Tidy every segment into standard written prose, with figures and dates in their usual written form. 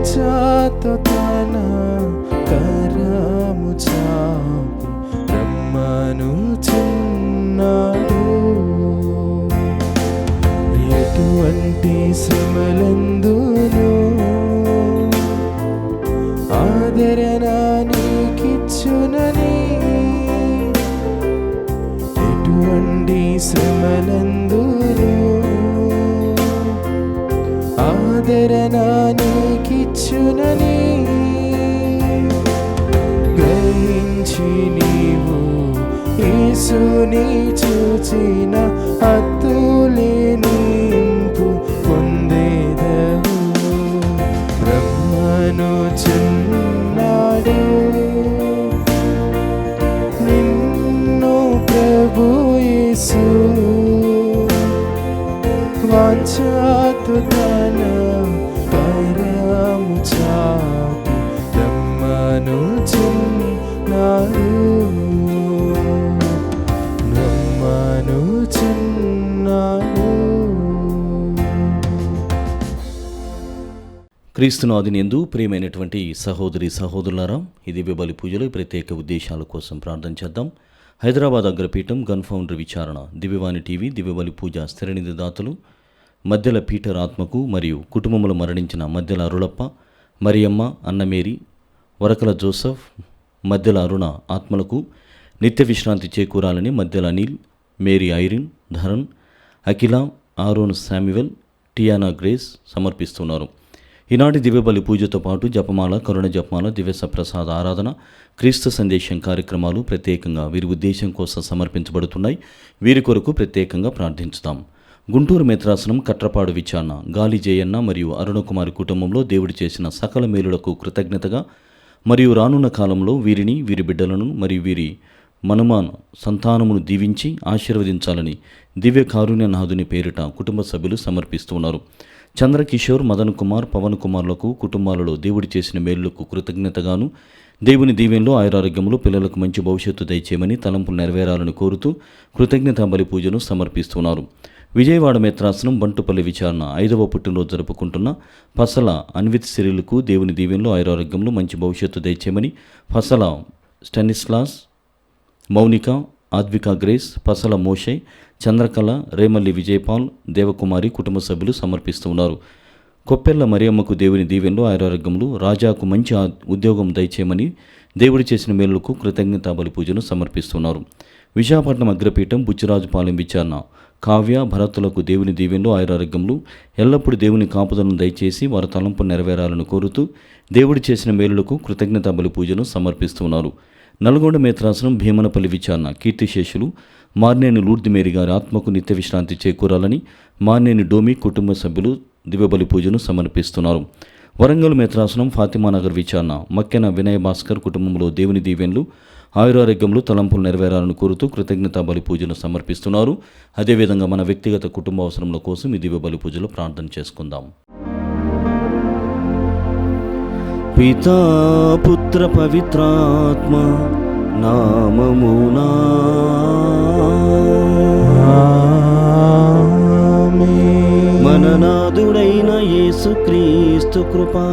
వాంఛతో తన కరము చాపి రమ్మనుచున్నాడు. ఎటువంటి శ్రమలందును ఆదరణ నీకిచ్చునని, ఎటువంటి శ్రమలందును ఆదరణ నీకిచ్చునని గ్రహించి నీవు యేసుని చూచిన అత్తులేనింపు పొందేదవు. రమ్మనుచున్నాడు నిన్ను ప్రభు యేసు, వాంఛతో తన కరము చాపి రమ్మనుచున్నాడు. క్రీస్తునాథునియందు ప్రియమైనటువంటి సహోదరి సహోదరులారా, ఈ దివ్య బలి పూజలు ప్రత్యేక ఉద్దేశాల కోసం ప్రార్థన చేద్దాం. హైదరాబాద్ అగ్రపీఠం గన్ ఫౌండర్ విచారణ, దివ్యవాణి టీవీ, దివ్య బలి పూజ స్థిరనిధి దాతలు మధ్యల పీటర్ ఆత్మకు మరియు కుటుంబంలో మరణించిన మధ్యల అరుళప్ప, మరియమ్మ, అన్నమేరి, వరకల జోసఫ్, మధ్యల అరుణ ఆత్మలకు నిత్య విశ్రాంతి చేకూరాలని మధ్యల అనిల్, మేరీ ఐరిన్, ధరన్, అఖిల, ఆరోన్ శామ్యువెల్, టియానా గ్రేస్ సమర్పిస్తున్నారు. ఈనాటి దివ్యబలి పూజతో పాటు జపమాల, కరుణ జపమాల, దివ్య సప్రసాద ఆరాధన, క్రీస్తు సందేశం కార్యక్రమాలు ప్రత్యేకంగా వీరి ఉద్దేశం కోసం సమర్పించబడుతున్నాయి. వీరి కొరకు ప్రత్యేకంగా ప్రార్థించుతాం. గుంటూరు మేత్రాసనం కట్రపాడు విచారణ, గాలి జయన్న మరియు అరుణకుమారి కుటుంబంలో దేవుడు చేసిన సకల మేలులకు కృతజ్ఞతగా మరియు రానున్న కాలంలో వీరిని, వీరి బిడ్డలను మరియు వీరి మనుమాన సంతానమును దీవించి ఆశీర్వదించాలని దివ్య కారుణ్యనాథుని పేరిట కుటుంబ సభ్యులు సమర్పిస్తున్నారు. చంద్రకిషోర్, మదన్ కుమార్, పవన్ కుమార్లకు కుటుంబాలలో దేవుడి చేసిన మేలులకు కృతజ్ఞతగాను దేవుని దీవెనలో ఆయురారోగ్యములు, పిల్లలకు మంచి భవిష్యత్తు దయచేయమని తలంపులు నెరవేరాలని కోరుతూ కృతజ్ఞతా బలి పూజను సమర్పిస్తున్నారు. విజయవాడ మేత్రాసనం బంటుపల్లి విచారణ 5వ పుట్టినరోజు జరుపుకుంటున్న పసల అన్విత్ సిరిలకు దేవుని దీవెనలో ఆయురారోగ్యములు, మంచి భవిష్యత్తు దయచేయమని పసల స్టెనిస్లాస్, మౌనిక, ఆద్విక గ్రేస్, పసల మోషే, చంద్రకళ, రేమల్లి విజయపాల్, దేవకుమారి కుటుంబ సభ్యులు సమర్పిస్తున్నారు. కొప్పెల్ల మరియమ్మకు దేవుని దీవెనలో ఆయురారోగ్యములు, రాజాకు మంచి ఉద్యోగం దయచేయమని దేవుడి చేసిన మేలులకు కృతజ్ఞతా బలి పూజను సమర్పిస్తున్నారు. విశాఖపట్నం అగ్రపీఠం బుచ్చిరాజుపాలెం విచారణ, కావ్య, భరతులకు దేవుని దీవెనలో ఆయురారోగ్యములు, ఎల్లప్పుడూ దేవుని కాపుదలను దయచేసి వారి తలంపు నెరవేరాలని కోరుతూ దేవుడి చేసిన మేలులకు కృతజ్ఞతా బలి పూజను సమర్పిస్తున్నారు. నల్గొండ మేత్రాసనం భీమనపల్లి విచారణ, కీర్తిశేషులు మార్నేని లూర్ది మేరీ గారి ఆత్మకు నిత్య విశ్రాంతి చేకూరాలని మార్నేని డోమి కుటుంబ సభ్యులు దివ్యబలి పూజను సమర్పిస్తున్నారు. వరంగల్ మేత్రాసనం ఫాతిమానగర్ విచారణ, మక్కెన వినయ భాస్కర్ కుటుంబంలో దేవుని దీవెనలు, ఆయురారోగ్యములు, తలంపులు నెరవేరాలని కోరుతూ కృతజ్ఞతా బలి పూజను సమర్పిస్తున్నారు. అదేవిధంగా మన వ్యక్తిగత కుటుంబ అవసరముల కోసం ఈ దివ్య బలి పూజలో ప్రార్థన చేసుకుందాం. పితా పుత్ర పవిత్రాత్మ నామమునా మననాథుడైన యేసుక్రీస్తు కృపా,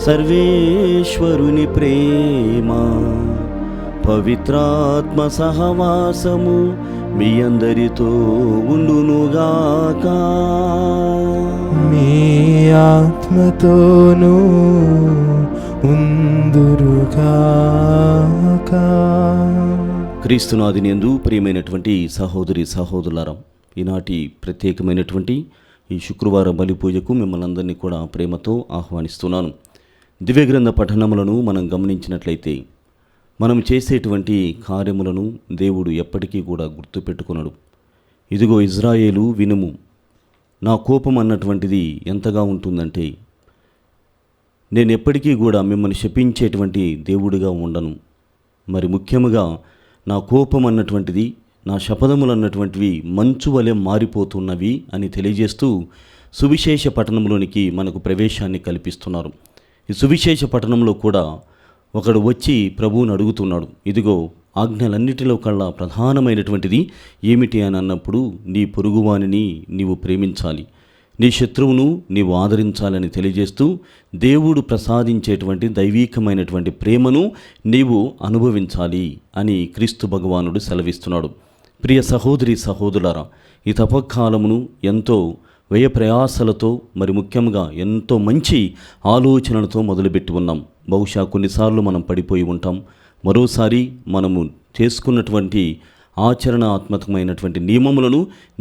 సర్వేశ్వరుని ప్రేమ, పవిత్రాత్మ సహవాసము మీ అందరితో ఉండునుగాక. మీ ఆత్మతోనూ ఉందురుగాక. క్రీస్తునాథునియందు ప్రియమైనటువంటి సహోదరి సహోదరులారా, ఈనాటి ప్రత్యేకమైనటువంటి ఈ శుక్రవారం బలి పూజకు మిమ్మల్ని అందరినీ కూడా ప్రేమతో ఆహ్వానిస్తున్నాను. దివ్యగ్రంథ పఠనములను మనం గమనించినట్లయితే మనం చేసేటువంటి కార్యములను దేవుడు ఎప్పటికీ కూడా గుర్తుపెట్టుకున్నాడు. ఇదిగో ఇజ్రాయేలు వినుము, నా కోపం అన్నటువంటిది ఎంతగా ఉంటుందంటే నేను ఎప్పటికీ కూడా మిమ్మల్ని శపించేటువంటి దేవుడిగా ఉండను. మరి ముఖ్యముగా నా కోపం అన్నటువంటిది, నా శపథములు అన్నటువంటివి మంచు వలె మారిపోతున్నవి అని తెలియజేస్తూ సువిశేష పట్టణంలోనికి మనకు ప్రవేశాన్ని కల్పిస్తున్నారు. ఈ సువిశేష పట్టణంలో కూడా ఒకడు వచ్చి ప్రభువుని అడుగుతున్నాడు, ఇదిగో ఆజ్ఞలన్నిటిలో కల్లా ప్రధానమైనటువంటిది ఏమిటి అని అన్నప్పుడు నీ పొరుగువానిని నీవు ప్రేమించాలి, నీ శత్రువును నీవు ఆదరించాలని తెలియజేస్తూ దేవుడు ప్రసాదించేటువంటి దైవీకమైనటువంటి ప్రేమను నీవు అనుభవించాలి అని క్రీస్తు భగవానుడు సెలవిస్తున్నాడు. ప్రియ సహోదరి సహోదరులారా, ఈ తపకాలమును ఎంతో వ్యయ ప్రయాసలతో మరి ముఖ్యంగా ఎంతో మంచి ఆలోచనలతో మొదలుపెట్టి ఉన్నాం. బహుశా కొన్నిసార్లు మనం పడిపోయి ఉంటాం. మరోసారి మనము చేసుకున్నటువంటి ఆచరణాత్మకమైనటువంటి నియమములను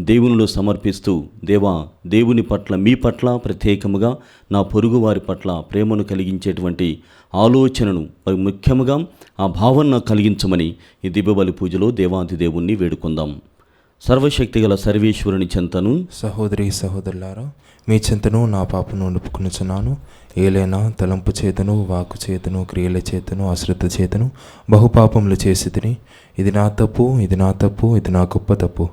దేవునిలో సమర్పిస్తూ, దేవా, దేవుని పట్ల, మీ పట్ల ప్రత్యేకముగా నా పొరుగు వారి పట్ల ప్రేమను కలిగించేటువంటి ఆలోచనను మరి ముఖ్యముగా ఆ భావన కలిగించమని ఈ దివ్యబలి పూజలో దేవాది దేవుణ్ణి వేడుకుందాం. సర్వశక్తిగల సర్వేశ్వరుని చెంతను, సహోదరి సహోదరులారా, మీ చెంతను నా పాపను ఒప్పుకొనుచున్నాను. ఏలైనా తలంపు చేతను, వాక్కు చేతను, క్రియల చేతను, అశ్రద్ధ చేతను బహుపాపములు చేసి తిని, ఇది నా తప్పు, ఇది నా తప్పు, ఇది నా గొప్ప తప్పు.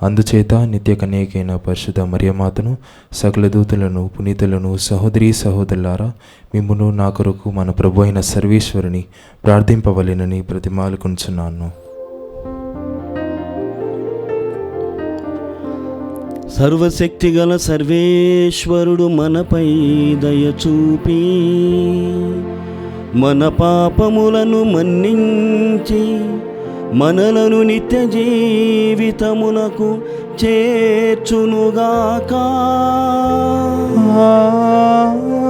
అందుచేత నిత్య కన్యకైన పరిశుద్ధ మరియమాతను, సకల దూతలను, పునీతులను, సహోదరి సహోదరులారా, మిమ్మును నా కొరకు మన ప్రభు అయిన సర్వేశ్వరుని ప్రార్థింపవలెనని ప్రతిమాలుకొనుచున్నాను. సర్వశక్తిగల సర్వేశ్వరుడు మనపై దయచూపి మన పాపములను మన్నించి మనలను నిత్య జీవితమునకు చేర్చునుగాక.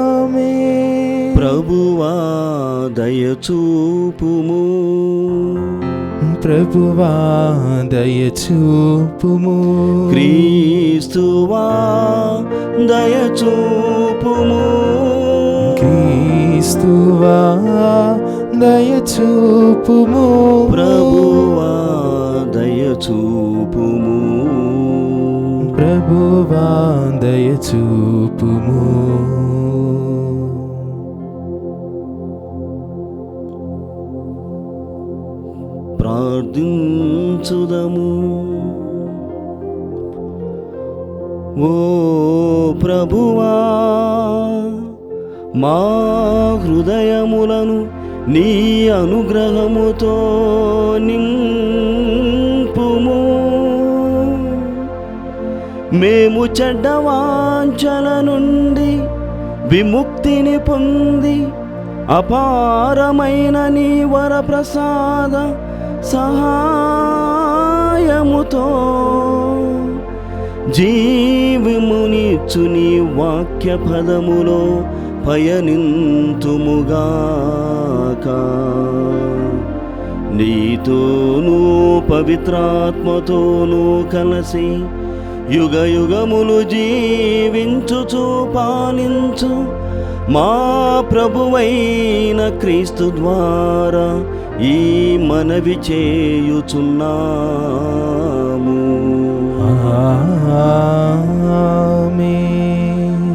ఆమేన్. ప్రభువా దయచూపుము, ప్రభువా దయచూపుము. క్రీస్తువా దయచూపుము, క్రీస్తువా దయచూపుము. ప్రభువా దయచూపుము, ప్రభువా దయచూపుము. ప్రార్థించుదము. ఓ ప్రభువా, మా హృదయములను నీ అనుగ్రహముతో నింపుము. మేము చెడ్డవాంఛల నుండి విముక్తిని పొంది అపారమైన నీ వరప్రసాద సహాయముతో జీవమునిచ్చు నీ వాక్య పదములో పయనింతుముగాక. నీతోనూ పవిత్రాత్మతోనూ కలిసి యుగ యుగములు జీవించుచు పాలించు మా ప్రభువైన క్రీస్తు ద్వారా ఈ మనవి చేయుచున్నాము. ఆమేన్.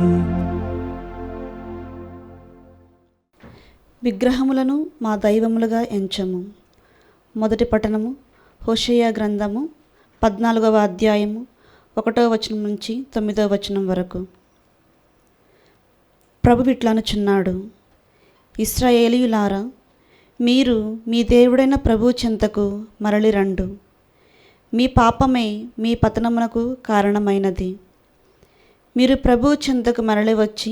విగ్రహములను మా దైవములుగా ఎంచము. మొదటి పఠనము హోషేయ గ్రంథము 14వ అధ్యాయము 1వ వచనం నుంచి 9వ వచనం వరకు. ప్రభు ఇట్లనుచున్నాడు, ఇశ్రాయేలీయులారా, మీరు మీ దేవుడైన ప్రభు చెంతకు మరలి రండు. మీ పాపమే మీ పతనమునకు కారణమైనది. మీరు ప్రభు చెంతకు మరలి వచ్చి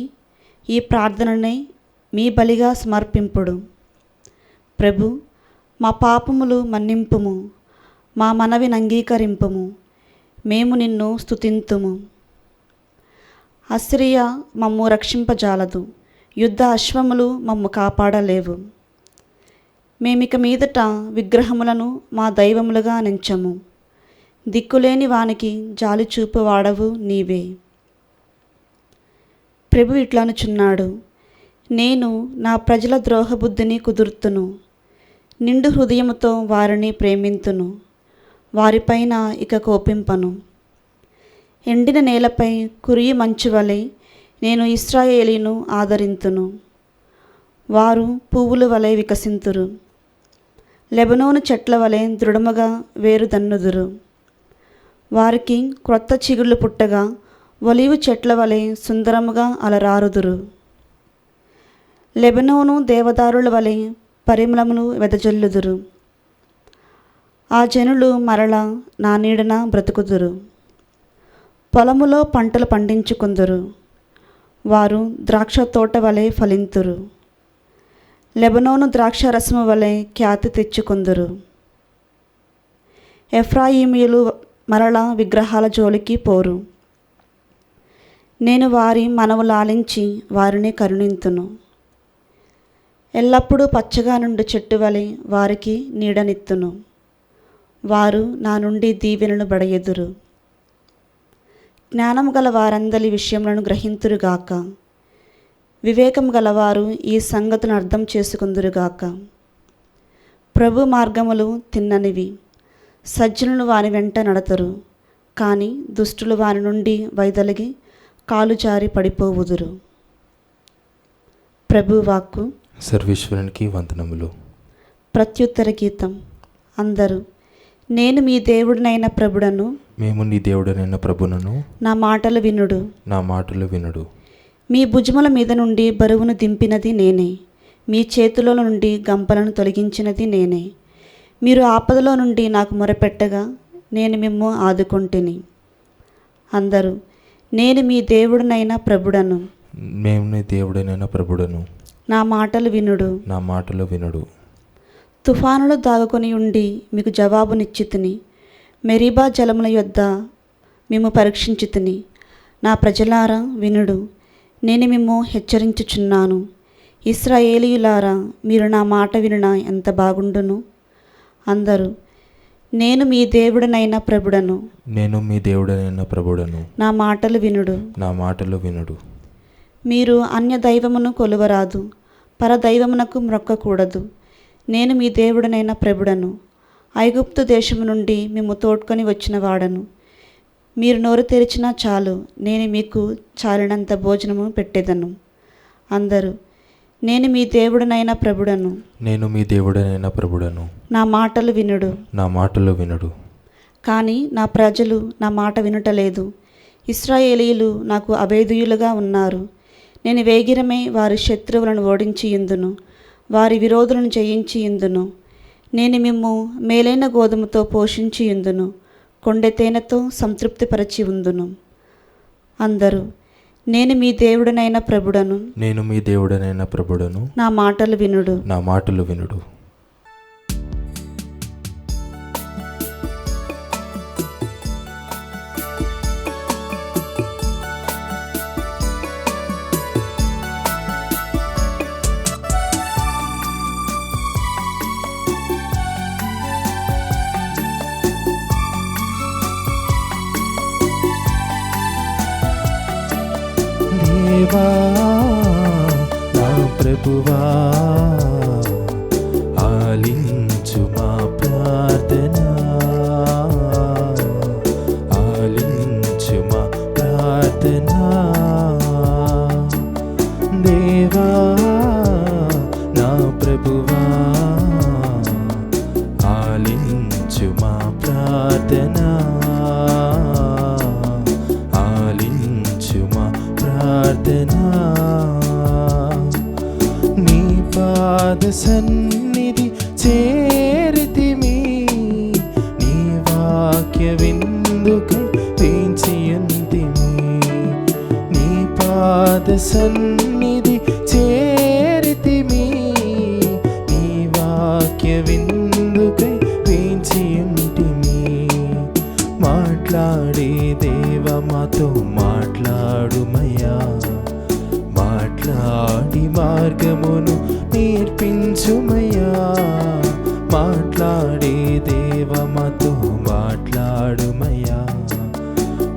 ఈ ప్రార్థననే మీ బలిగా సమర్పింపుడు. ప్రభు, మా పాపములు మన్నింపుము, మా మనవిని అంగీకరింపుము, మేము నిన్ను స్తుతింతుము. అసిరియా మమ్ము రక్షింపజాలదు, యుద్ధ అశ్వములు మమ్ము కాపాడలేవు. మేమిక మీదట విగ్రహములను మా దైవములుగా నెంచము. దిక్కులేని వానికి జాలి చూపు వాడవు నీవే. ప్రభు ఇట్లనుచున్నాడు, నేను నా ప్రజల ద్రోహబుద్ధిని కుదుర్తును, నిండు హృదయముతో వారిని ప్రేమింతును, వారిపైన ఇక కోపింపను. ఎండిన నేలపై కురియి మంచు వలె నేను ఇశ్రాయేలీను ఆదరింతును. వారు పువ్వుల వలె వికసింతురు, లెబనోను చెట్ల వలె దృఢముగా వేరుదన్నుదురు. వారికి క్రొత్త చిగుళ్ళు పుట్టగా ఒలీవు చెట్ల వలె సుందరముగా అలరారుదురు. లెబనోను దేవదారుల వలె పరిమళమును వెదజల్లుదురు. ఆ జనులు మరల నా నీడన బ్రతుకుదురు. పొలములో పంటలు పండించుకుందురు, వారు ద్రాక్ష తోట వలె ఫలింతురు, లెబనోను ద్రాక్ష రసము వలె ఖ్యాతి తెచ్చుకుందురు. ఎఫ్రాయిమీయులు మరలా విగ్రహాల జోలికి పోరు, నేను వారి మనవు లాలించి వారిని కరుణింతును. ఎల్లప్పుడూ పచ్చగా నుండి చెట్టు వలె వారికి నీడనిత్తును, వారు నా నుండి దీవెనలు బడయెదురు. జ్ఞానం గల వారందరి విషయములను గ్రహింతురుగాక, వివేకం గలవారు ఈ సంగతులను అర్థం చేసుకుందురుగాక. ప్రభు మార్గములు తిన్ననివి, సజ్జనులు వాని వెంట నడతరు, కానీ దుష్టులు వాని నుండి వైదొలిగి కాలు జారి పడిపోవుదురు. ప్రభు వాక్కు. సర్వేశ్వరునికి వందనములు. ప్రత్యుత్తర గీతం. అందరూ నేను మీ దేవుడినైన ప్రభుడను, మేము నీ దేవుడనైన ప్రభునను, నా మాటలు వినుడు. నా మాటలు వినుడు. మీ భుజముల మీద నుండి బరువును దింపినది నేనే, మీ చేతుల నుండి గంపలను తొలగించినది నేనే. మీరు ఆపదలో నుండి నాకు మొరపెట్టగా నేను మిమ్ము ఆదుకొంటిని. అందరూ నేను మీ దేవుడినైన ప్రభుడను, మేము నీ దేవుడనైన ప్రభుడను, నా మాటలు వినుడు. నా మాటలు వినుడు. తుఫానులు దాగుకొని ఉండి మీకు జవాబునిచ్చితిని, మెరీబా జలముల యొద్ద మేము పరీక్షించితిని. నా ప్రజలారా వినుడు, నేను మిమ్ము హెచ్చరించుచున్నాను. ఇశ్రాయేలీయులారా, మీరు నా మాట వినున ఎంత బాగుండును. అందరూ నేను మీ దేవుడనైన ప్రభుడను, నేను మీ దేవుడనైన ప్రభుడను, నా మాటలు వినుడు. నా మాటలు వినుడు. మీరు అన్య దైవమును కొలువరాదు, పరదైవమునకు మ్రొక్కకూడదు. నేను మీ దేవుడనైన ప్రభుడను, ఐగుప్తు దేశము నుండి మేము తోడ్కొని వచ్చిన వాడను. మీరు నోరు తెరిచినా చాలు, నేను మీకు చాలినంత భోజనము పెట్టేదను. అందరూ నేను మీ దేవుడనైన ప్రభుడను, నేను మీ దేవుడనైన ప్రభుడను, నా మాటలు వినుడు. నా మాటలు వినుడు. కానీ నా ప్రజలు నా మాట వినుటలేదు, ఇశ్రాయేలీయులు నాకు అభేదుయులుగా ఉన్నారు. నేను వేగిరమై వారి శత్రువులను ఓడించి ఇందును, వారి విరోధులను జయించి ఇందును. నేను మిమ్ము మేలైన గోధుమతో పోషించి ఇందును, కొండెతేనెతో సంతృప్తిపరచి ఉందును. అందరూ నేను మీ దేవుడనైన ప్రభుడను, నేను మీ దేవుడనైన ప్రభుడను, నా మాటలు వినుడు. నా మాటలు వినుడు. దేవా నా ప్రభువా, ఆలించు మా ప్రార్థన, ఆలించు మా ప్రార్థన. దేవా నా ప్రభువా, ఆలించు మా ప్రార్థన, ఆలించు మా ప్రార్థన. నీ పాద సన్నిధి చేరితిమి, నీ వాక్య విందుకై వేంచియుంటిమి. నీ పాద సన్నిధి చేరితిమి, నీ వాక్య విందుకై వేంచియుంటిమి. మాట్లాడే దేవ మాతో మాట్లాడుమయ్యా, మాట్లాడి మార్గమును నేర్పించుమయ్యా. మాట్లాడే దేవ మాతో మాట్లాడుమయ్యా,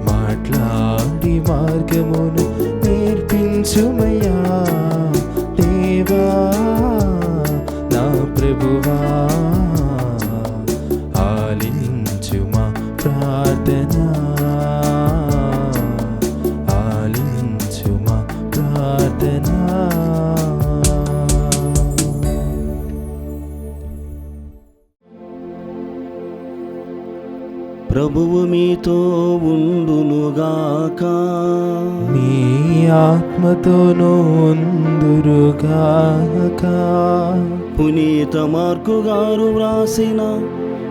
మాట్లాడి మార్గమును నేర్పించుమయ్యా. దేవా నా ప్రభువా, ఆలించు మా ప్రార్థన, ఆలించు మా ప్రార్థన. ప్రభువు మీతో ఉండునుగాక, మీ ఆత్మతోనూ ఉందురుగాక. పునీత మార్కు గారు వ్రాసిన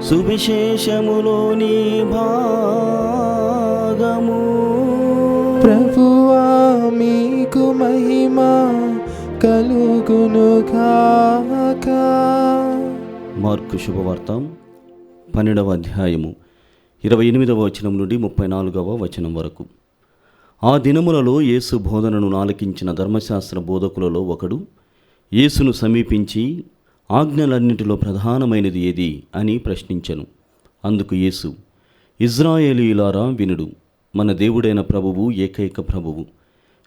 సువిశేషములోని భాగము. ప్రభువా మీకు మహిమ కలుగునుగాక. మార్కు శుభవార్త 12వ అధ్యాయము 28వ వచనం నుండి 34వ వచనం వరకు. ఆ దినములలో యేసు బోధనను ఆలకించిన ధర్మశాస్త్ర బోధకులలో ఒకడు యేసును సమీపించి, ఆజ్ఞలన్నిటిలో ప్రధానమైనది ఏది అని ప్రశ్నించెను. అందుకు యేసు, ఇజ్రాయేలీయులారా వినుడు, మన దేవుడైన ప్రభువు ఏకైక ప్రభువు.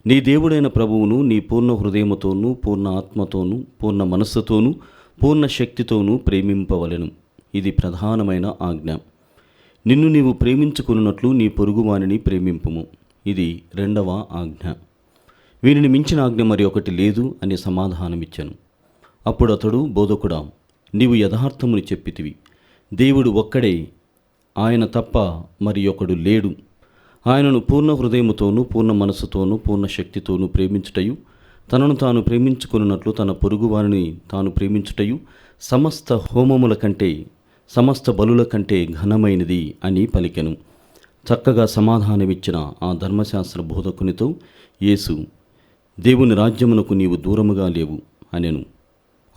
నీ దేవుడైన ప్రభువును నీ పూర్ణ హృదయముతోనూ, పూర్ణ ఆత్మతోనూ, పూర్ణ మనస్సుతోనూ, పూర్ణ శక్తితోనూ ప్రేమింపవలెను. ఇది ప్రధానమైన ఆజ్ఞ. నిన్ను నీవు ప్రేమించుకున్నట్లు నీ పొరుగువానిని ప్రేమింపుము. ఇది రెండవ ఆజ్ఞ. వీరిని మించిన ఆజ్ఞ మరి ఒకటి లేదు అని సమాధానమిచ్చాను. అప్పుడు అతడు, బోధకుడా, నీవు యథార్థముని చెప్పితివి. దేవుడు ఒక్కడే, ఆయన తప్ప మరి ఒకడు లేడు. ఆయనను పూర్ణ హృదయముతోనూ, పూర్ణ మనస్సుతోనూ, పూర్ణ శక్తితోనూ ప్రేమించుటయు, తనను తాను ప్రేమించుకున్నట్లు తన పొరుగువారిని తాను ప్రేమించుటయు సమస్త హోమముల కంటే, సమస్త బలుల కంటే ఘనమైనది అని పలికెను. చక్కగా సమాధానమిచ్చిన ఆ ధర్మశాస్త్ర బోధకునితో యేసు, దేవుని రాజ్యమునకు నీవు దూరముగా లేవు అనెను.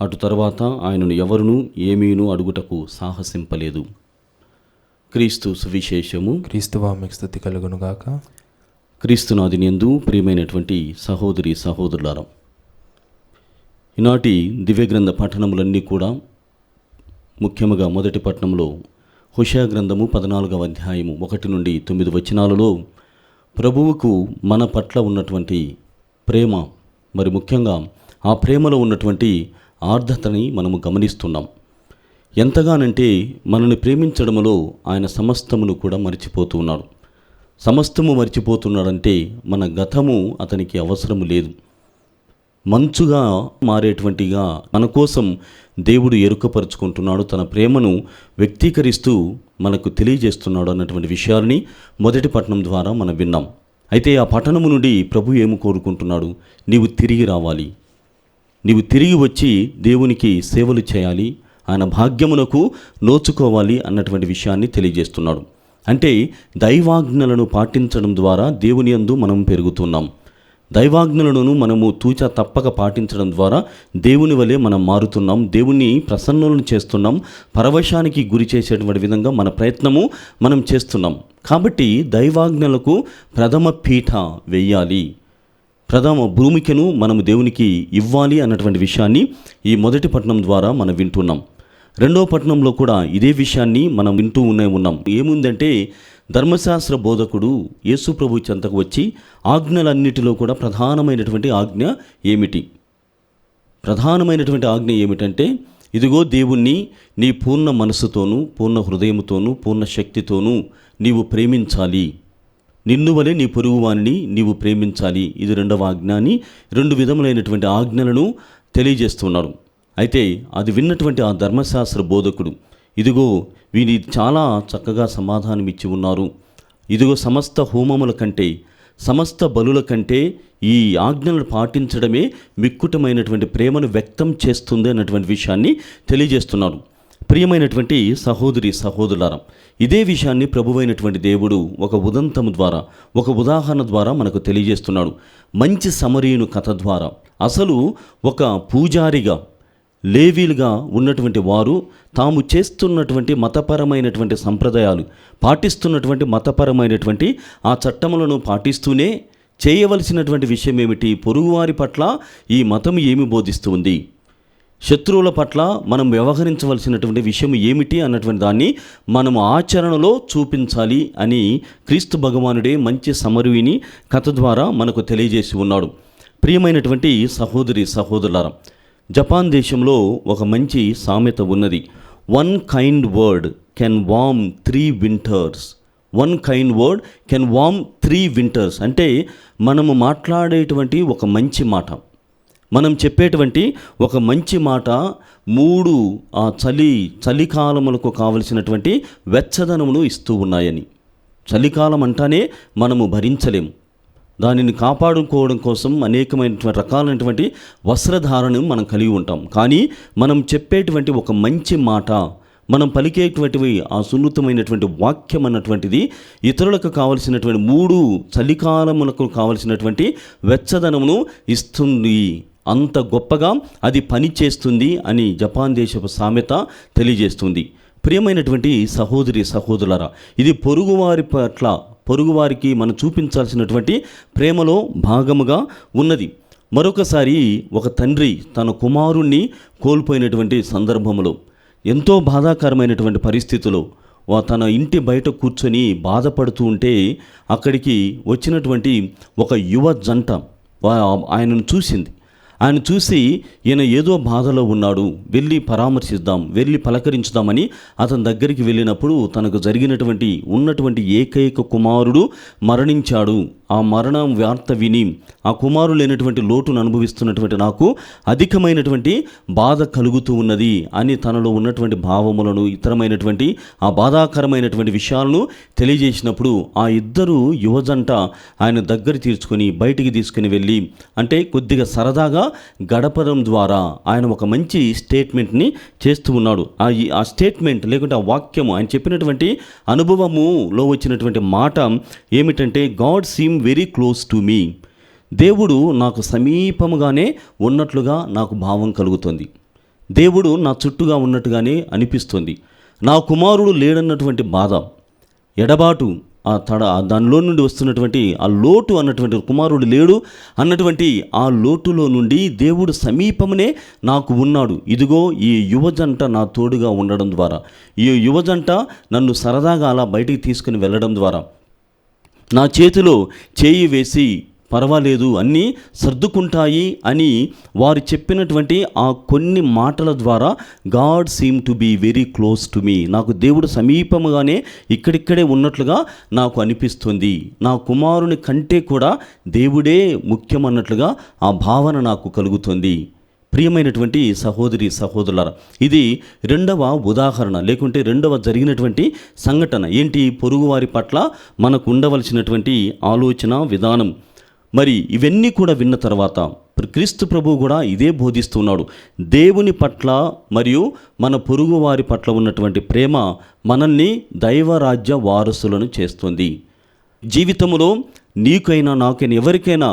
అటు తర్వాత ఆయనను ఎవరునూ ఏమీనూ అడుగుటకు సాహసింపలేదు. క్రీస్తు సువిశేషము. క్రీస్తువా మీకు స్తుతి కలుగునుగాక. క్రీస్తునాదినందు ప్రియమైనటువంటి సహోదరి సహోదరులారా, ఈనాటి దివ్యగ్రంథ పఠనములన్నీ కూడా ముఖ్యముగా మొదటి పట్టణంలో హోషేయ గ్రంథము 14వ అధ్యాయము 1 నుండి 9 వచనాలలో ప్రభువుకు మన పట్ల ఉన్నటువంటి ప్రేమ, మరి ముఖ్యంగా ఆ ప్రేమలో ఉన్నటువంటి ఆర్ద్రతని మనము గమనిస్తున్నాం. ఎంతగానంటే మనల్ని ప్రేమించడంలో ఆయన సమస్తమును కూడా మర్చిపోతూ ఉన్నాడు. సమస్తము మర్చిపోతున్నాడంటే మన గతము అతనికి అవసరము లేదు. మంచుగా మారేటువంటిగా మన కోసం దేవుడు ఎరుకపరుచుకుంటున్నాడు, తన ప్రేమను వ్యక్తీకరిస్తూ మనకు తెలియజేస్తున్నాడు అన్నటువంటి విషయాలని మొదటి పట్టణం ద్వారా మనం విన్నాం. అయితే ఆ పట్టణము నుండి ప్రభు ఏమి కోరుకుంటున్నాడు? నీవు తిరిగి రావాలి, నీవు తిరిగి వచ్చి దేవునికి సేవలు చేయాలి, ఆయన భాగ్యమునకు నోచుకోవాలి అన్నటువంటి విషయాన్ని తెలియజేస్తున్నాడు. అంటే దైవాజ్ఞలను పాటించడం ద్వారా దేవుని యందు మనం పెరుగుతున్నాం. దైవాజ్ఞలను మనము తూచా తప్పక పాటించడం ద్వారా దేవుని వలె మనం మారుతున్నాం, దేవుని ప్రసన్నులను చేస్తున్నాం, పరవశానికి గురి చేసేటువంటి విధంగా మన ప్రయత్నము మనం చేస్తున్నాం. కాబట్టి దైవాజ్ఞలకు ప్రథమ పీఠ వెయ్యాలి, ప్రథమ భూమికను మనము దేవునికి ఇవ్వాలి అన్నటువంటి విషయాన్ని ఈ మొదటి పట్టణం ద్వారా మనం వింటున్నాం. రెండవ పట్టణంలో కూడా ఇదే విషయాన్ని మనం వింటూ ఉన్నాం. ఏముందంటే ధర్మశాస్త్ర బోధకుడు యేసు ప్రభు చెంతకు వచ్చి ఆజ్ఞలన్నిటిలో కూడా ప్రధానమైనటువంటి ఆజ్ఞ ఏమిటి? ప్రధానమైనటువంటి ఆజ్ఞ ఏమిటంటే, ఇదిగో దేవుణ్ణి నీ పూర్ణ మనస్సుతోనూ, పూర్ణ హృదయముతోనూ, పూర్ణ శక్తితోనూ నీవు ప్రేమించాలి, నిన్ను వలె నీ పొరుగువానిని నీవు ప్రేమించాలి. ఇది రెండవ ఆజ్ఞ అని 2 విధములైనటువంటి ఆజ్ఞలను తెలియజేస్తున్నాడు. అయితే అది విన్నటువంటి ఆ ధర్మశాస్త్ర బోధకుడు, ఇదిగో వీరి చాలా చక్కగా సమాధానం ఇచ్చి ఉన్నారు, ఇదిగో సమస్త హోమముల కంటే, సమస్త బలుల కంటే ఈ ఆజ్ఞలను పాటించడమే మిక్కుటమైనటువంటి ప్రేమను వ్యక్తం చేస్తుంది అన్నటువంటి విషయాన్ని తెలియజేస్తున్నారు. ప్రియమైనటువంటి సహోదరి సహోదరులారా, ఇదే విషయాన్ని ప్రభువైనటువంటి దేవుడు ఒక ఉదంతము ద్వారా, ఒక ఉదాహరణ ద్వారా మనకు తెలియజేస్తున్నాడు. మంచి సమరీయుని కథ ద్వారా. అసలు ఒక పూజారిగా, లేవీలుగా ఉన్నటువంటి వారు తాము చేస్తున్నటువంటి మతపరమైనటువంటి సంప్రదాయాలు, పాటిస్తున్నటువంటి మతపరమైనటువంటి ఆ చట్టములను పాటిస్తూనే చేయవలసినటువంటి విషయం ఏమిటి? పొరుగువారి పట్ల ఈ మతం ఏమి బోధిస్తుంది, శత్రువుల పట్ల మనం వ్యవహరించవలసినటువంటి విషయం ఏమిటి అన్నటువంటి దాన్ని మనము ఆచరణలో చూపించాలి అని క్రీస్తు భగవానుడే మంచి సమరువిని కథ ద్వారా మనకు తెలియజేసి ఉన్నాడు. ప్రియమైనటువంటి సహోదరి సహోదరులారా, జపాన్ దేశంలో ఒక మంచి సామెత ఉన్నది. 1 kind word can warm 3 winters. 1 kind word can warm 3 winters. అంటే మనము మాట్లాడేటువంటి ఒక మంచి మాట, మనం చెప్పేటువంటి ఒక మంచి మాట 3 చలికాలములకు కావలసినటువంటి వెచ్చదనమును ఇస్తూ ఉన్నాయని. చలికాలం అంటానే మనము భరించలేము, దానిని కాపాడుకోవడం కోసం అనేకమైనటువంటి రకాలైనటువంటి వస్త్రధారణను మనం కలిగి ఉంటాం. కానీ మనం చెప్పేటువంటి ఒక మంచి మాట మనం పలికేటువంటివి ఆ సున్నితమైనటువంటి వాక్యం అన్నటువంటిది ఇతరులకు కావలసినటువంటి 3 చలికాలములకు కావలసినటువంటి వెచ్చదనమును ఇస్తుంది. అంత గొప్పగా అది పనిచేస్తుంది అని జపాన్ దేశపు సామెత తెలియజేస్తుంది. ప్రియమైనటువంటి సహోదరి సహోదరులారా, ఇది పొరుగువారికి మనం చూపించాల్సినటువంటి ప్రేమలో భాగముగా ఉన్నది. మరొకసారి ఒక తండ్రి తన కుమారుణ్ణి కోల్పోయినటువంటి సందర్భంలో ఎంతో బాధాకరమైనటువంటి పరిస్థితిలో తన ఇంటి బయట కూర్చొని బాధపడుతూ ఉంటే అక్కడికి వచ్చినటువంటి ఒక యువ జంట ఆయనను చూసింది. ఆయన చూసి ఈయన ఏదో బాధలో ఉన్నాడు, వెళ్ళి పరామర్శిద్దాం, వెళ్ళి పలకరించుదామని అతని దగ్గరికి వెళ్ళినప్పుడు తనకు ఉన్నటువంటి ఏకైక కుమారుడు మరణించాడు. ఆ మరణం వార్త విని ఆ కుమారుడు లేనటువంటి లోటును అనుభవిస్తున్నటువంటి నాకు అధికమైనటువంటి బాధ కలుగుతూ ఉన్నది అని తనలో ఉన్నటువంటి భావములను, ఇతరమైనటువంటి ఆ బాధాకరమైనటువంటి విషయాలను తెలియజేసినప్పుడు ఆ ఇద్దరు యువజంట ఆయన దగ్గర తీర్చుకొని బయటికి తీసుకుని వెళ్ళి, అంటే కొద్దిగా సరదాగా గడపడం ద్వారా ఆయన ఒక మంచి స్టేట్మెంట్ని చేస్తూ ఉన్నాడు. ఆ స్టేట్మెంట్ లేకుంటే ఆ వాక్యము, ఆయన చెప్పినటువంటి అనుభవములో వచ్చినటువంటి మాట ఏమిటంటే, God seem very close to me. దేవుడు నాకు సమీపముగానే ఉన్నట్లుగా నాకు భావం కలుగుతుంది. దేవుడు నా చుట్టూగా ఉన్నట్టుగానే అనిపిస్తుంది. నా కుమారుడు లేడన్నటువంటి బాధ, ఎడబాటు, దానిలో నుండి వస్తున్నటువంటి ఆ లోటు అన్నటువంటి, కుమారుడు లేడు అన్నటువంటి ఆ లోటులో నుండి దేవుడు సమీపమునే నాకు ఉన్నాడు. ఇదిగో ఈ యువజంట నా తోడుగా ఉండడం ద్వారా, ఈ యువజంట నన్ను సరదాగా అలా బయటికి తీసుకుని వెళ్ళడం ద్వారా, నా చేతిలో చేయి వేసి పర్వాలేదు అన్నీ సర్దుకుంటాయి అని వారు చెప్పినటువంటి ఆ కొన్ని మాటల ద్వారా God seem to be very close to me, నాకు దేవుడు సమీపముగానే ఇక్కడిక్కడే ఉన్నట్లుగా నాకు అనిపిస్తుంది. నా కుమారుని కంటే కూడా దేవుడే ముఖ్యమన్నట్లుగా ఆ భావన నాకు కలుగుతుంది. ప్రియమైనటువంటి సహోదరి సహోదరులారా, ఇది రెండవ ఉదాహరణ లేకుంటే రెండవ జరిగినటువంటి సంఘటన. ఏంటి? పొరుగువారి పట్ల మనకు ఉండవలసినటువంటి ఆలోచన విధానం. మరి ఇవన్నీ కూడా విన్న తర్వాత క్రీస్తు ప్రభువు కూడా ఇదే బోధిస్తున్నాడు. దేవుని పట్ల మరియు మన పొరుగువారి పట్ల ఉన్నటువంటి ప్రేమ మనల్ని దైవరాజ్య వారసులను చేస్తుంది. జీవితంలో నీకైనా నాకైనా ఎవరికైనా